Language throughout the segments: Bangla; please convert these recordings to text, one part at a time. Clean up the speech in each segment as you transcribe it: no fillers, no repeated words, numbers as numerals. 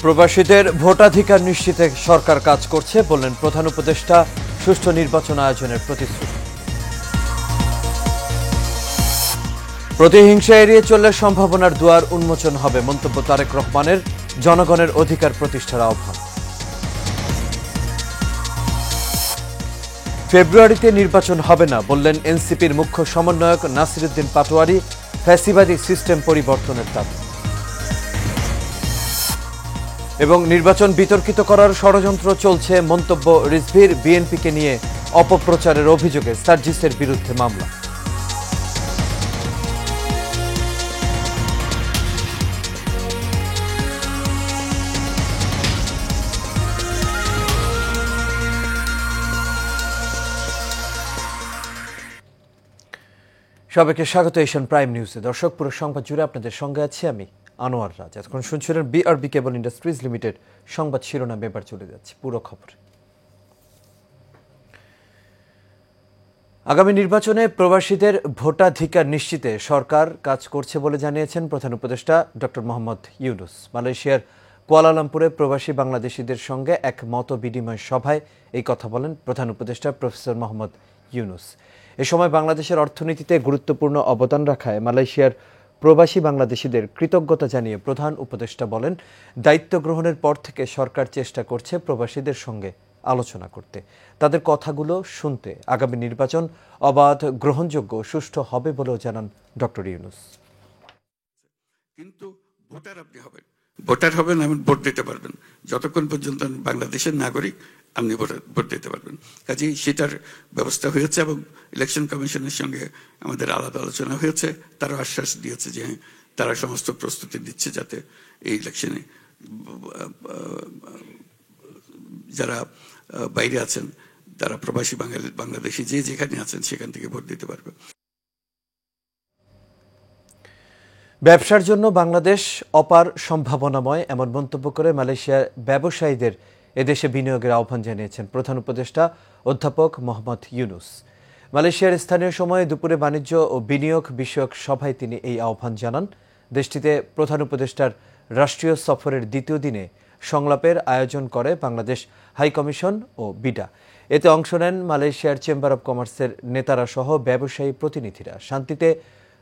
প্রবাসীদের ভোটাধিকার নিশ্চিতে সরকার কাজ করছে বললেন প্রধান উপদেষ্টা। সুষ্ঠু নির্বাচন আয়োজনের প্রতিশ্রুতি। প্রতিহিংসা এড়িয়ে চললে সম্ভাবনার দুয়ার উন্মোচন হবে মন্তব্য তারেক রহমানের। জনগণের অধিকার প্রতিষ্ঠার আহ্বান। ফেব্রুয়ারিতে নির্বাচন হবে না বললেন এনসিপির মুখ্য সমন্বয়ক নাসিরুদ্দিন পাটোয়ারি। ফ্যাসিবাদী সিস্টেম পরিবর্তনের দাবি। এবং নির্বাচন বিতর্কিত করার ষড়যন্ত্র চলছে মন্তব্য রিজভীর। বিএনপিকে নিয়ে অপপ্রচারের অভিযোগে সার্জিসের বিরুদ্ধে মামলা। সবাইকে স্বাগত এশিয়ান প্রাইম নিউজে। দর্শক, পুরো সংবাদ জুড়ে আপনাদের সঙ্গে আছি আমি আনোয়ার রাজ। এখন শুনছিলেন বিআরবি কেবল ইন্ডাস্ট্রিজ লিমিটেড সংবাদ শিরোনাম। এবার চলে যাচ্ছে পুরো খবর। আগামী নির্বাচনে প্রবাসীদের ভোটাধিকার নিশ্চিতে সরকার কাজ করছে বলে জানিয়েছেন প্রধান উপদেষ্টা ডক্টর মোহাম্মদ ইউনুস। মালয়েশিয়ার কুয়ালালামপুরে প্রবাসী বাংলাদেশিদের সঙ্গে এক মত বিনিময় সভায় এই কথা বলেন প্রধান উপদেষ্টা প্রফেসর মোহাম্মদ ইউনুস। এ সময় বাংলাদেশের অর্থনীতিতে গুরুত্বপূর্ণ অবদান রাখায় মালয়েশিয়ার প্রবাসী বাংলাদেশিদের কৃতজ্ঞতা জানিয়ে প্রধান উপদেষ্টা বলেন, দায়িত্ব গ্রহণের পর থেকে সরকার চেষ্টা করছে প্রবাসীদের সঙ্গে আলোচনা করতে, তাদের কথাগুলো শুনতে। আগামী নির্বাচন অবাধ, গ্রহণযোগ্য, সুষ্ঠু হবে বলেও জানান ডক্টর ইউনুস। কিন্তু ভোটার হবেন, আপনি ভোট দিতে পারবেন যতক্ষণ পর্যন্ত বাংলাদেশের নাগরিক, আপনি ভোট দিতে পারবেন। কাজেই সেটার ব্যবস্থা হয়েছে এবং ইলেকশন কমিশনের সঙ্গে আমাদের আলাদা আলোচনা হয়েছে। তারা আশ্বাস দিয়েছে যে তারা সমস্ত প্রস্তুতি দিচ্ছে যাতে এই ইলেকশনে যারা বাইরে আছেন, তারা প্রবাসী বাংলাদেশি যে যেখানে আছেন সেখান থেকে ভোট দিতে পারবে। ব্যবসার জন্য বাংলাদেশ অপার সম্ভাবনাময়, এমন মন্তব্য করে মালয়েশিয়ার ব্যবসায়ীদের এদেশে বিনিয়োগের আহ্বান জানিয়েছেন প্রধান উপদেষ্টা অধ্যাপক মোহাম্মদ ইউনুস। মালয়েশিয়ার স্থানীয় সময়ে দুপুরে বাণিজ্য ও বিনিয়োগ বিষয়ক সভায় তিনি এই আহ্বান জানান। দেশটিতে প্রধান উপদেষ্টার রাষ্ট্রীয় সফরের দ্বিতীয় দিনে সংলাপের আয়োজন করে বাংলাদেশ হাইকমিশন ও বিডা। এতে অংশ নেন মালয়েশিয়ার চেম্বার অব কমার্সের নেতারা সহ ব্যবসায়ী প্রতিনিধিরা। শান্তিতে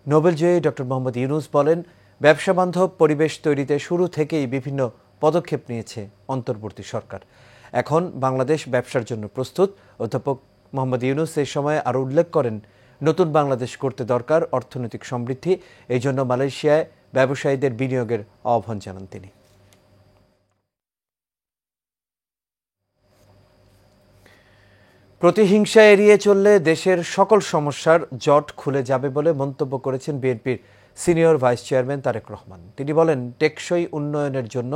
নোবেলজয়ী ডক্টর মোহাম্মদ ইউনুস বলেন, ব্যবসা বান্ধব পরিবেশ তৈরিতে শুরু থেকেই বিভিন্ন পদক্ষেপ নিয়েছে অন্তর্বর্তী সরকার। এখন বাংলাদেশ ব্যবসার জন্য প্রস্তুত। অধ্যাপক মোহাম্মদ ইউনুস এই সময় আরও উল্লেখ করেন, নতুন বাংলাদেশ করতে দরকার অর্থনৈতিক সমৃদ্ধি। এই জন্য মালয়েশিয়ায় ব্যবসায়ীদের বিনিয়োগের আহ্বান জানান তিনি। প্রতিহিংসা এড়িয়ে চললে দেশের সকল সমস্যার জট খুলে যাবে বলে মন্তব্য করেছেন বিএনপির senior vice chairman Tarek Rahman. তিনি বলেন, টেকসই উন্নয়নের জন্য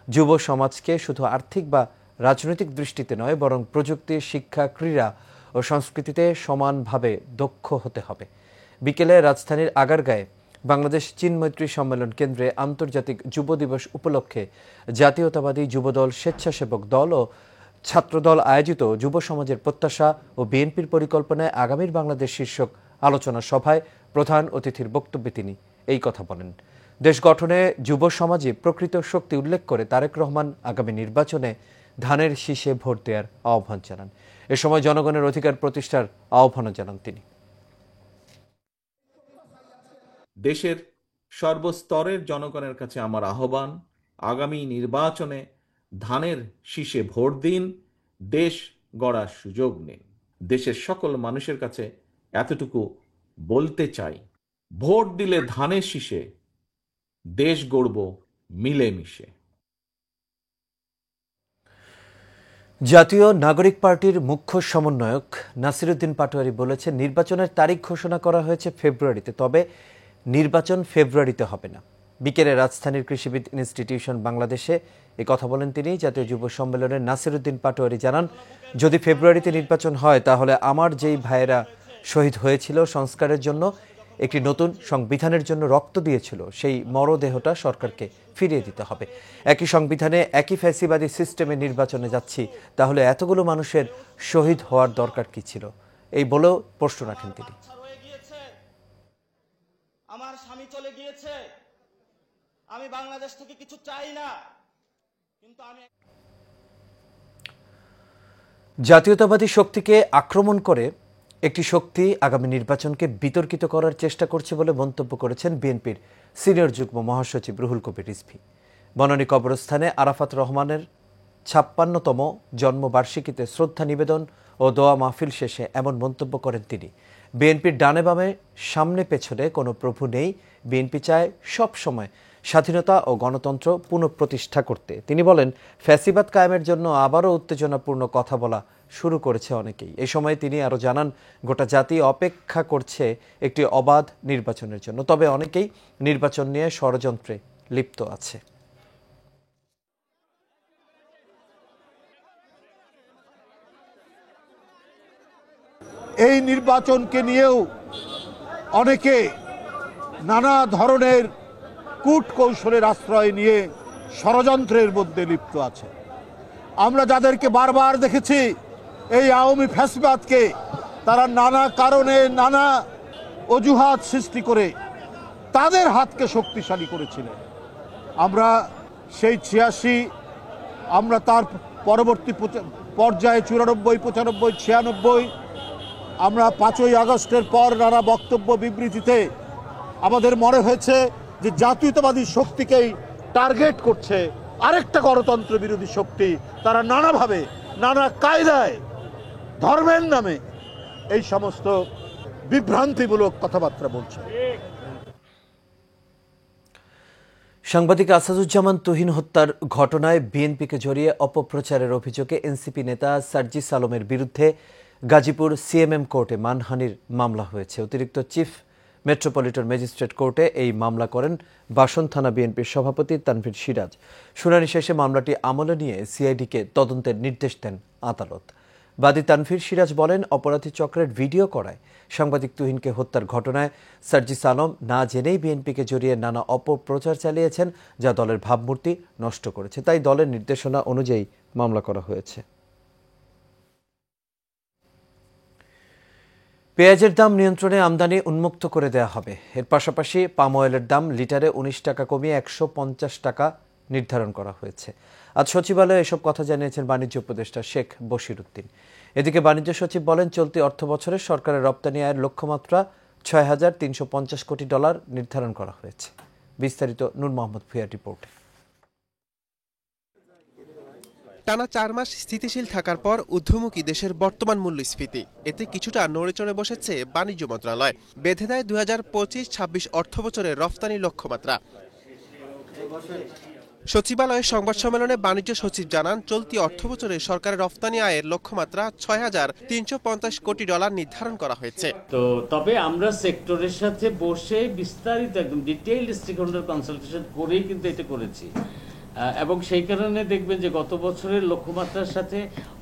যুব সমাজকে শুধু আর্থিক বা রাজনৈতিক দৃষ্টিতে নয়, বরং প্রযুক্তি, শিক্ষা, ক্রীড়া ও সংস্কৃতিতে সমানভাবে দক্ষ হতে হবে। বিকেলে রাজধানীর আগারগাঁয়ে বাংলাদেশ চীন মৈত্রী সম্মেলন কেন্দ্রে আন্তর্জাতিক যুব দিবস উপলক্ষে জাতীয়তাবাদী যুবদল, স্বেচ্ছাসেবক দল ও ছাত্রদল আয়োজিত যুব সমাজের প্রত্যাশা ও বিএনপির পরিকল্পনায় আগামীর বাংলাদেশ শীর্ষক আলোচনা সভায় প্রধান অতিথির বক্তব্যে তিনি এই কথা বলেন। দেশ গঠনে যুব সমাজই প্রকৃত শক্তি উল্লেখ করে তারেক রহমান আগামী নির্বাচনে ধানের শীষে ভোট দেওয়ার আহ্বান জানান। এ সময় জনগণের অধিকার প্রতিষ্ঠার আহ্বানও জানান তিনি। দেশের সর্বস্তরের জনগণের কাছে আমার আহ্বান, আগামী নির্বাচনে ধানের শীষে ভোট দিন, দেশ গড়ার সুযোগ নিন। দেশের সকল মানুষের কাছে এতটুকু বলতে চাই, ভোট দিলে ধানের শীষে, দেশ গড়ব মিলেমিশে। জাতীয় নাগরিক পার্টির মুখ্য সমন্বয়ক নাসিরুদ্দিন পাটোয়ারি বলেছেন, নির্বাচনের তারিখ ঘোষণা করা হয়েছে ফেব্রুয়ারিতে, তবে নির্বাচন ফেব্রুয়ারিতে হবে না। বিকেলে রাজধানীর কৃষিবিদ ইনস্টিটিউশন বাংলাদেশে এ কথা বলেন তিনি। জাতীয় যুব সম্মেলনে নাসিরুদ্দিন পাটোয়ারি জানান, যদি ফেব্রুয়ারিতে নির্বাচন হয় তাহলে আমার যেই ভাইয়েরা শহীদ হয়েছিল সংস্কারের জন্য, একটি নতুন সংবিধানের জন্য রক্ত দিয়েছিল, সেই মরদেহটা সরকারকে ফিরিয়ে দিতে হবে। একই সংবিধানে একই ফ্যাসিবাদী সিস্টেমে নির্বাচনে যাচ্ছি, তাহলে এতগুলো মানুষের শহীদ হওয়ার দরকার কি ছিল, এই বলেও প্রশ্ন রাখেন তিনি। আমার স্বামী চলে গিয়েছে, আমি বাংলাদেশ থেকে কিছু চাই না, জাতীয়তাবাদী শক্তিকে আক্রমণ করে একটি শক্তি আগামী নির্বাচনকে বিতর্কিত করার চেষ্টা করছে বলে মন্তব্য করেছেন বিএনপির সিনিয়র যুগ্ম মহাসচিব রুহুল কবির রিজভী। বনানী কবরস্থানে আরাফাত রহমানের ৫৬তম জন্মবার্ষিকীতে শ্রদ্ধা নিবেদন ও দোয়া মাহফিল শেষে এমন মন্তব্য করেন তিনি। বিএনপির ডানে বামে সামনে পেছনে কোনো প্রভু নেই, বিএনপি চায় সব সময় স্বাধীনতা ও গণতন্ত্র পুনঃপ্রতিষ্ঠা করতে। তিনি বলেন, ফ্যাসিবাদ কায়েমের জন্য আবারও উত্তেজনাপূর্ণ কথা বলা শুরু করেছে অনেকেই। এ সময় তিনি আরও জানান, গোটা জাতি অপেক্ষা করছে একটি অবাধ নির্বাচনের জন্য, তবে অনেকেই নির্বাচন নিয়ে ষড়যন্ত্রে লিপ্ত আছে। এই নির্বাচনকে নিয়েও অনেকে নানা ধরনের কূট কৌশলের আশ্রয় নিয়ে ষড়যন্ত্রের মধ্যে লিপ্ত আছে। আমরা যাদেরকে বারবার দেখেছি এই আওয়ামী ফ্যাসিবাদকে তারা নানা কারণে নানা অজুহাত সৃষ্টি করে তাদের হাতকে শক্তিশালী করেছিলেন। আমরা সেই ৮৬, আমরা তার পরবর্তী পর্যায়ে ৯৪, ৯৫, ৯৬, আমরা ৫ই আগস্টের পর নানা বক্তব্য বিবৃতিতে আমাদের মনে হয়েছে যে জাতীয়তাবাদী শক্তিকেই টার্গেট করছে আরেকটা গণতন্ত্র বিরোধী শক্তি। তারা নানাভাবে নানা কায়দায় ধর্মের নামে এই সমস্ত বিভ্রান্তিমূলক কথাবার্তা বলছে। সাংবাদিক আসাদুজ্জামান তুহিন হত্যার ঘটনায় বিএনপিকে জড়িয়ে অপপ্রচারের অভিযোগে এনসিপি নেতা সার্জিস আলমের বিরুদ্ধে গাজীপুর সিএমএম কোর্টে মানহানির মামলা হয়েছে। অতিরিক্ত চিফ মেট্রোপলিটন ম্যাজিস্ট্রেট কোর্টে এই মামলা করেন বাসন থানা বিএনপির সভাপতি তানভীর সিরাজ। শুনানি শেষে মামলাটি আমলে নিয়ে সিআইডিকে তদন্তের নির্দেশ দেন আদালত। বাদী তানভীর সিরাজ বলেন, অপরাধী চক্রের ভিডিও করায় সাংবাদিক তুহিনকে হত্যার ঘটনায় সার্জিস আলম না জেনেই বিএনপিকে জড়িয়ে নানা অপপ্রচার চালিয়েছেন, যা দলের ভাবমূর্তি নষ্ট করেছে। তাই দলের নির্দেশনা অনুযায়ী মামলা করা হয়েছে। পেঁয়াজের দাম নিয়ন্ত্রণে আমদানি উন্মুক্ত করে দেওয়া হবে। এর পাশাপাশি পাম অয়েলের দাম লিটারে ১৯ টাকা কমিয়ে ১৫০ টাকা নির্ধারণ করা হয়েছে। আজ সচিবালয়ে এসব কথা জানিয়েছেন বাণিজ্য উপদেষ্টা শেখ বশির উদ্দিন। এদিকে বাণিজ্য সচিব বলেন, চলতি অর্থ বছরে সরকারের রপ্তানি আয়ের লক্ষ্যমাত্রা $৬,৩৫০ কোটি নির্ধারণ করা হয়েছে। বিস্তারিত নূর মোহাম্মদ ভুঁইয়ার রিপোর্টে। টানা ৪ মাস স্থিতিশীল থাকার পর ঊর্ধ্বমুখী দেশের বর্তমান মূল্যস্ফীতি, এতে কিছুটা নড়েচড়ে বসেছে বাণিজ্য মন্ত্রণালয়। বেঁধে দেয় ২০২৫-২৬ অর্থ বছরের রফতানি লক্ষ্যমাত্রা। সচিবালয়ের সংবাদ সম্মেলনে বাণিজ্য সচিব জানান, চলতি অর্থ বছরে সরকারের রফতানি আয়ের লক্ষ্যমাত্রা $৬,৩৫০ কোটি নির্ধারণ করা হয়েছে। তবে আমরা সেক্টরের সাথে বসে বিস্তারিত একদম ডিটেইলড স্টেক হোল্ডার কনসালটেশন করেই কিন্তু এটা করেছি, এবং সেই কারণে দেখবেন যে গত বছরের লক্ষ্যমাত্রার সাথে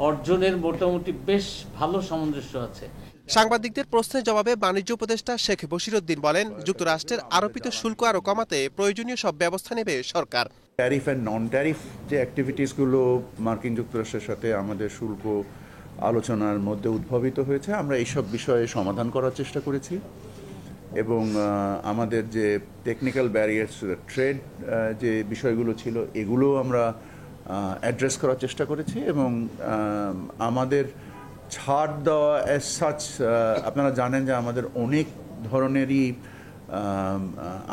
অর্জনের মোটামুটি বেশ ভালো সামঞ্জস্য আছে। সাংবাদিকদের প্রশ্নের জবাবে বাণিজ্য উপদেষ্টা শেখ বশির উদ্দিন বলেন, যুক্তরাষ্ট্রের আরোপিত শুল্ক আরও কমাতে প্রয়োজনীয় সব ব্যবস্থা নেবে সরকার। ট্যারিফ অ্যান্ড নন ট্যারিফ যে অ্যাক্টিভিটিসগুলো মার্কিন যুক্তরাষ্ট্রের সাথে আমাদের শুল্ক আলোচনার মধ্যে উদ্ভাবিত হয়েছে, আমরা এইসব বিষয়ে সমাধান করার চেষ্টা করেছি এবং আমাদের যে টেকনিক্যাল ব্যারিয়ার্স ট্রেড যে বিষয়গুলো ছিল এগুলো আমরা অ্যাড্রেস করার চেষ্টা করেছি এবং আমাদের ছাড় দেওয়া অ্যাজ সাচ, আপনারা জানেন যে আমাদের অনেক ধরনেরই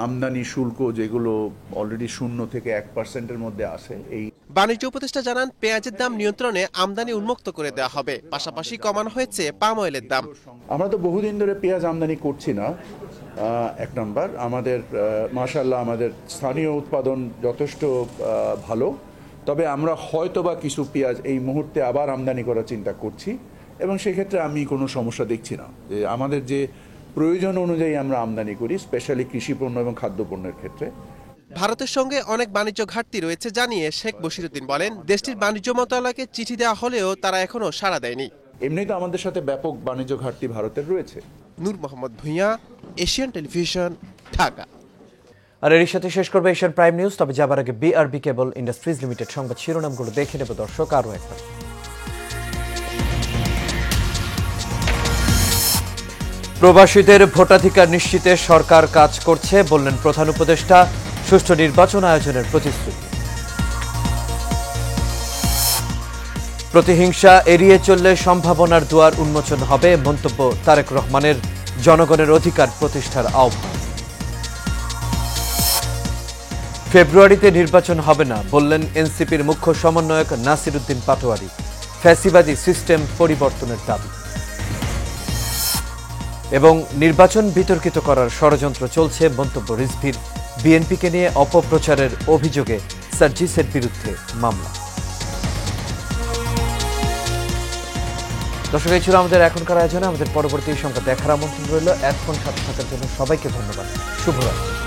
আমদানি শুল্ক যেগুলো অলরেডি 0 থেকে 1% মধ্যে আসে। এই বাণিজ্য উপদেষ্টা জানান, পেঁয়াজের দাম নিয়ন্ত্রণে আমদানি উন্মুক্ত করে দেওয়া হবে, পাশাপাশি কমানো হয়েছে পাম অয়েলের দাম। আমরা তো বহুদিন ধরে পেঁয়াজ আমদানি করছি না। এক নম্বর, আমাদের মাশাআল্লাহ আমাদের স্থানীয় উৎপাদন যথেষ্ট ভালো, তবে আমরা হয়তো বা কিছু পেঁয়াজ এই মুহূর্তে আবার আমদানি করার চিন্তা করছি এবং সেক্ষেত্রে আমি কোনো সমস্যা দেখছি না। যে আমাদের যে প্রয়োজন অনুযায়ী আমরা আমদানি করি, স্পেশালি কৃষিপণ্য এবং খাদ্যপণ্যের ক্ষেত্রে। ভারতের সঙ্গে অনেক বাণিজ্য ঘাটতি রয়েছে জানিয়ে শেখ বশির উদ্দিন বলেন, দেশটির বাণিজ্য মন্ত্রণালয়কে চিঠি দেওয়া হলেও তারা এখনো সাড়া দেয়নি। এমনি তো আমাদের সাথে ব্যাপক বাণিজ্য ঘাটতি ভারতের রয়েছে। নূর মোহাম্মদ ভুঁইয়া, এশিয়ান টেলিভিশন, ঢাকা। আর এর সাথে শেষ করবে এশিয়ান প্রাইম নিউজ। তবে যাবার আগে বিআরবি কেবল ইন্ডাস্ট্রিজ লিমিটেড সংবাদ শিরোনামগুলো দেখে নেব দর্শক আরও একবার। প্রবাসীদের ভোটাধিকার নিশ্চিতে সরকার কাজ করছে বললেন প্রধান উপদেষ্টা। সুষ্ঠু নির্বাচন আয়োজনের প্রতিশ্রুতি। প্রতিহিংসা এড়িয়ে চললে সম্ভাবনার দুয়ার উন্মোচন হবে, মন্তব্য তারেক রহমানের। জনগণের অধিকার প্রতিষ্ঠার আহ্বান। ফেব্রুয়ারিতে নির্বাচন হবে না বললেন এনসিপির মুখ্য সমন্বয়ক নাসির উদ্দিন পাটোয়ারি। ফ্যাসিবাদী সিস্টেম পরিবর্তনের দাবি। এবং নির্বাচন বিতর্কিত করার ষড়যন্ত্র চলছে, মন্তব্য রিজভীর। বিএনপিকে নিয়ে অপপ্রচারের অভিযোগে সার্জিসের বিরুদ্ধে মামলা। দর্শক, এই ছিল আমাদের এখনকার আয়োজনে। আমাদের পরবর্তী সংবাদ দেখার আমন্ত্রণ রইল। এতক্ষণ সাথে থাকার জন্য সবাইকে ধন্যবাদ। শুভরাত্রি।